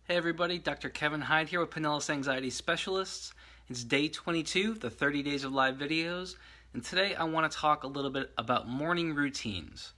Hey everybody, Dr. Kevin Hyde here with Pinellasanxietyspecialists. It's day 22, the 30 days of live videos, and today I want to talk a little bit about morning routines.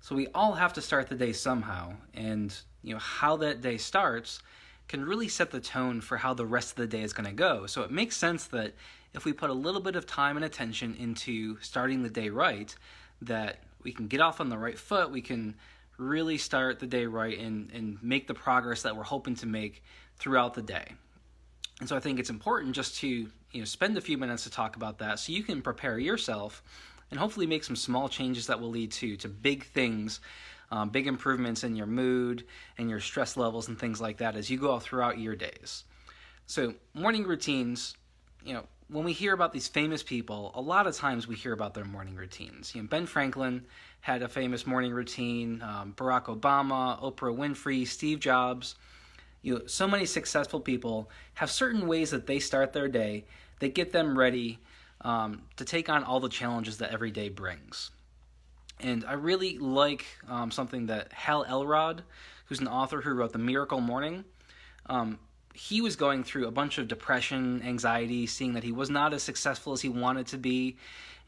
So we all have to start the day somehow, and how that day starts can really set the tone for how the rest of the day is going to go. So it makes sense that if we put a little bit of time and attention into starting the day right, that we can get off on the right foot, we can really start the day right and make the progress that we're hoping to make throughout the day. And so I think it's important just to spend a few minutes to talk about that so you can prepare yourself and hopefully make some small changes that will lead to big things, big improvements in your mood and your stress levels and things like that as you go throughout your days. So morning routines, when we hear about these famous people, a lot of times we hear about their morning routines. Ben Franklin had a famous morning routine, Barack Obama, Oprah Winfrey, Steve Jobs. So many successful people have certain ways that they start their day that get them ready to take on all the challenges that every day brings. And I really like something that Hal Elrod, who's an author who wrote The Miracle Morning, he was going through a bunch of depression, anxiety, seeing that he was not as successful as he wanted to be.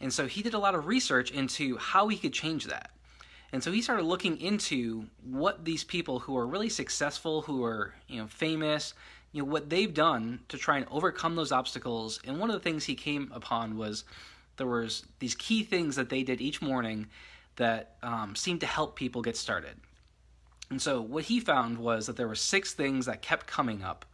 And so he did a lot of research into how he could change that. And so he started looking into what these people who are really successful, who are famous, what they've done to try and overcome those obstacles. And one of the things he came upon was there was these key things that they did each morning that seemed to help people get started. And so what he found was that there were 6 things that kept coming up.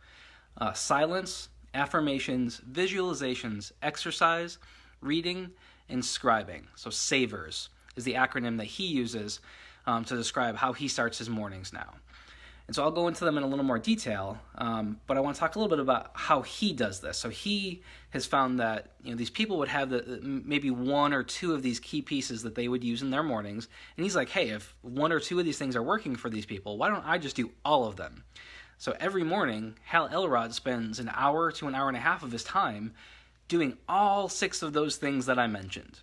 Silence, affirmations, visualizations, exercise, reading, and scribing. So SAVERS is the acronym that he uses to describe how he starts his mornings now. And so I'll go into them in a little more detail, but I want to talk a little bit about how he does this. So he has found that these people would have maybe 1 or 2 of these key pieces that they would use in their mornings, and he's like, hey, if 1 or 2 of these things are working for these people, why don't I just do all of them? So every morning, Hal Elrod spends an hour to an hour and a half of his time doing all 6 of those things that I mentioned.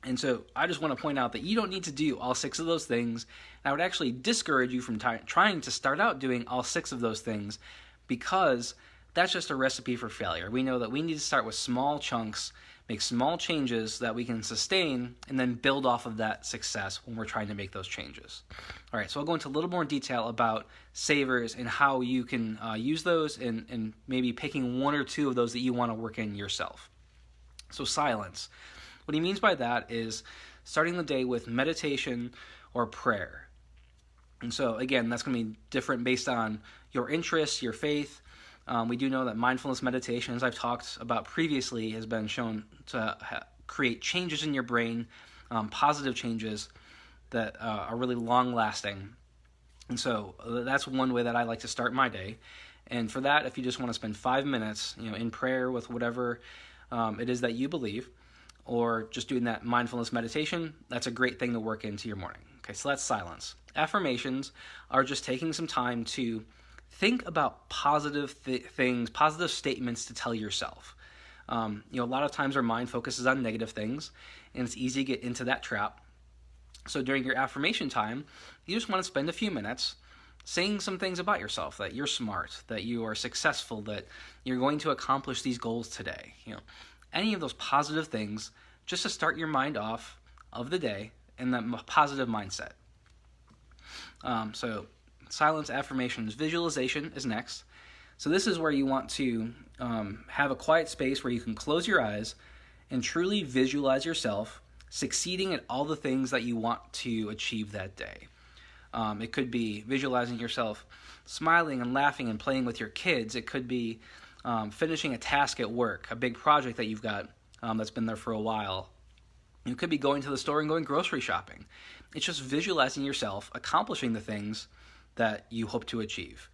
And so I just want to point out that you don't need to do all 6 of those things. And I would actually discourage you from trying to start out doing all 6 of those things, because that's just a recipe for failure. We know that we need to start with small chunks, make small changes that we can sustain, and then build off of that success when we're trying to make those changes. All right, so I'll go into a little more detail about SAVERS and how you can use those and maybe picking 1 or 2 of those that you want to work in yourself. So silence. What he means by that is starting the day with meditation or prayer. And so again, that's going to be different based on your interests, your faith. We do know that mindfulness meditation, as I've talked about previously, has been shown to create changes in your brain, positive changes that are really long-lasting. And so that's one way that I like to start my day. And for that, if you just want to spend 5 minutes, in prayer with whatever it is that you believe, or just doing that mindfulness meditation, that's a great thing to work into your morning. Okay, so that's silence. Affirmations are just taking some time to think about positive things, positive statements to tell yourself. A lot of times our mind focuses on negative things, and it's easy to get into that trap. So during your affirmation time, you just want to spend a few minutes saying some things about yourself, that you're smart, that you are successful, that you're going to accomplish these goals today. Any of those positive things, just to start your mind off of the day in that positive mindset. So silence, affirmations, visualization is next. So this is where you want to have a quiet space where you can close your eyes and truly visualize yourself succeeding at all the things that you want to achieve that day. It could be visualizing yourself smiling and laughing and playing with your kids. It could be finishing a task at work, a big project that you've got that's been there for a while. You could be going to the store and going grocery shopping. It's just visualizing yourself accomplishing the things that you hope to achieve.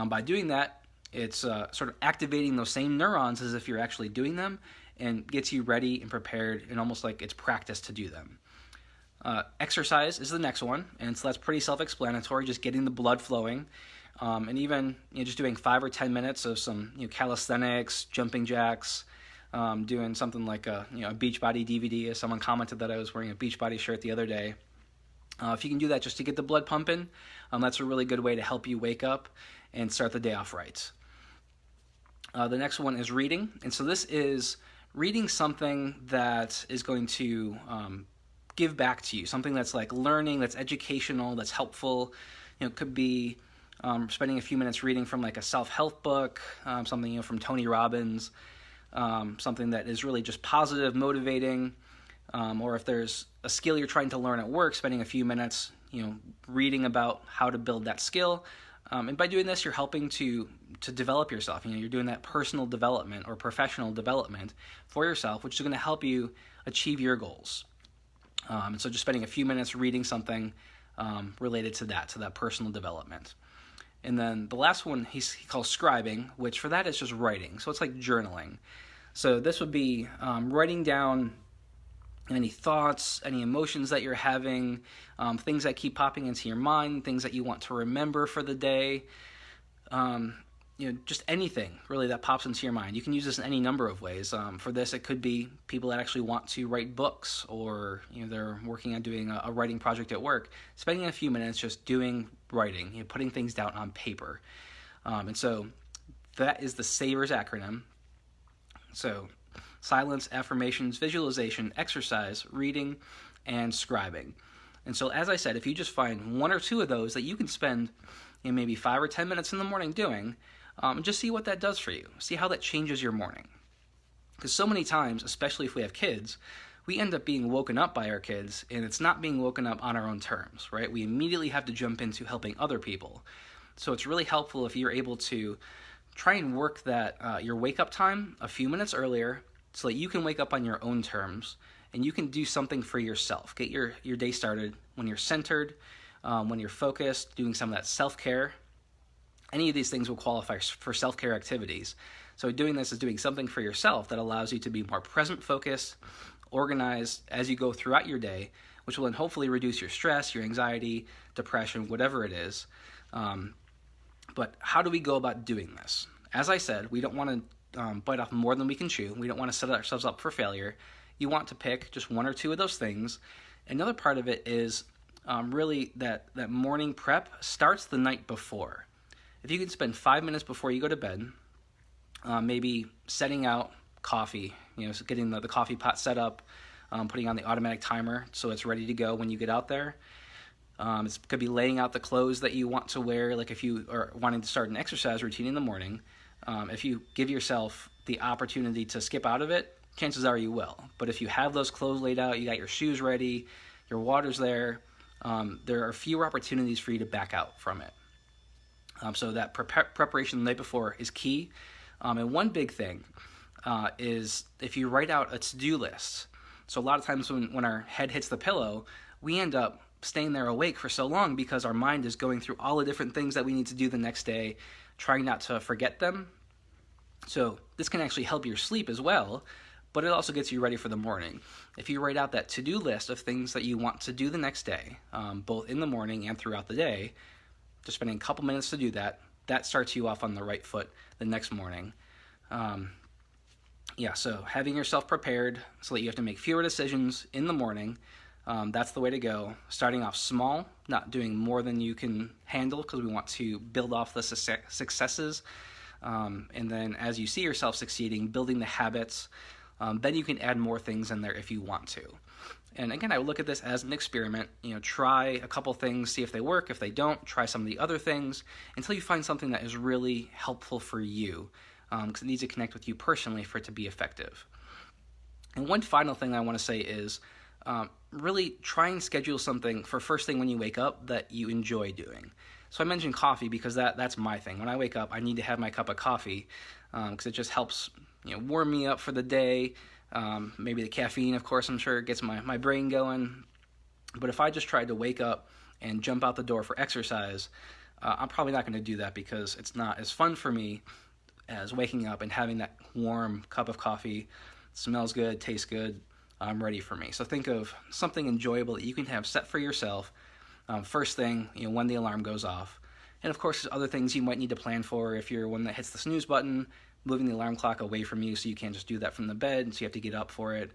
By doing that, it's sort of activating those same neurons as if you're actually doing them, and gets you ready and prepared, and almost like it's practice to do them. Exercise is the next one, and so that's pretty self-explanatory, just getting the blood flowing. And even just doing 5 or 10 minutes of some calisthenics, jumping jacks, doing something like a Beachbody DVD. As someone commented that I was wearing a Beachbody shirt the other day. If you can do that just to get the blood pumping, That's a really good way to help you wake up and start the day off right. The next one is reading. And so this is reading something that is going to give back to you, something that's like learning, that's educational, that's helpful. It could be spending a few minutes reading from like a self-help book, something from Tony Robbins, something that is really just positive, motivating, or if there's a skill you're trying to learn at work, spending a few minutes, reading about how to build that skill. And by doing this, you're helping to develop yourself. You're doing that personal development or professional development for yourself, which is going to help you achieve your goals. And so just spending a few minutes reading something related to that personal development. And then the last one he calls scribing, which for that is just writing. So it's like journaling. So this would be writing down any thoughts, any emotions that you're having, things that keep popping into your mind, things that you want to remember for the day, just anything really that pops into your mind. You can use this in any number of ways. For this, it could be people that actually want to write books, or they're working on doing a writing project at work, spending a few minutes just doing writing, putting things down on paper. And so that is the SAVERS acronym. So silence, affirmations, visualization, exercise, reading, and scribing. And so, as I said, if you just find one or two of those that you can spend maybe 5 or 10 minutes in the morning doing, just see what that does for you. See how that changes your morning. Because so many times, especially if we have kids, we end up being woken up by our kids, and it's not being woken up on our own terms, right? We immediately have to jump into helping other people. So it's really helpful if you're able to try and work that your wake-up time a few minutes earlier, so that you can wake up on your own terms and you can do something for yourself. Get your day started when you're centered, when you're focused, doing some of that self-care. Any of these things will qualify for self-care activities. So doing this is doing something for yourself that allows you to be more present, focused, organized as you go throughout your day, which will then hopefully reduce your stress, your anxiety, depression, whatever it is. But how do we go about doing this? As I said, we don't want to bite off more than we can chew. We don't want to set ourselves up for failure. You want to pick just one or two of those things. Another part of it is really that morning prep starts the night before. If you can spend 5 minutes before you go to bed, maybe setting out coffee, so getting the coffee pot set up, putting on the automatic timer so it's ready to go when you get out there. It could be laying out the clothes that you want to wear, like if you are wanting to start an exercise routine in the morning. If you give yourself the opportunity to skip out of it, chances are you will. But if you have those clothes laid out, you got your shoes ready, your water's there are fewer opportunities for you to back out from it. So that preparation the night before is key. And one big thing is if you write out a to-do list. So a lot of times when our head hits the pillow, we end up staying there awake for so long because our mind is going through all the different things that we need to do the next day, trying not to forget them. So this can actually help your sleep as well, but it also gets you ready for the morning. If you write out that to-do list of things that you want to do the next day, both in the morning and throughout the day, just spending a couple minutes to do that, that starts you off on the right foot the next morning. So having yourself prepared so that you have to make fewer decisions in the morning, that's the way to go. Starting off small, not doing more than you can handle, because we want to build off the successes. And then as you see yourself succeeding, building the habits, then you can add more things in there if you want to. And again, I would look at this as an experiment. Try a couple things, see if they work. If they don't, try some of the other things until you find something that is really helpful for you, because it needs to connect with you personally for it to be effective. And one final thing I want to say is really try and schedule something for first thing when you wake up that you enjoy doing. So I mentioned coffee because that's my thing. When I wake up, I need to have my cup of coffee because it just helps warm me up for the day. Maybe the caffeine, of course, I'm sure gets my brain going. But if I just tried to wake up and jump out the door for exercise, I'm probably not going to do that because it's not as fun for me as waking up and having that warm cup of coffee. It smells good, tastes good, ready for me. So think of something enjoyable that you can have set for yourself first thing when the alarm goes off. And of course, there's other things you might need to plan for if you're one that hits the snooze button, moving the alarm clock away from you so you can't just do that from the bed, so you have to get up for it.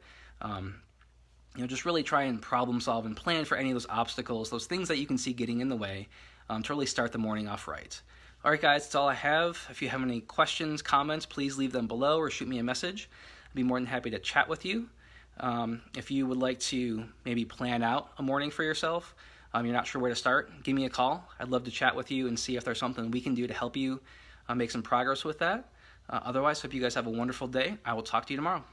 Just really try and problem solve and plan for any of those obstacles, those things that you can see getting in the way to really start the morning off right. All right, guys, that's all I have. If you have any questions, comments, please leave them below or shoot me a message. I'd be more than happy to chat with you. If you would like to maybe plan out a morning for yourself, you're not sure where to start, give me a call. I'd love to chat with you and see if there's something we can do to help you make some progress with that. Otherwise, hope you guys have a wonderful day. I will talk to you tomorrow.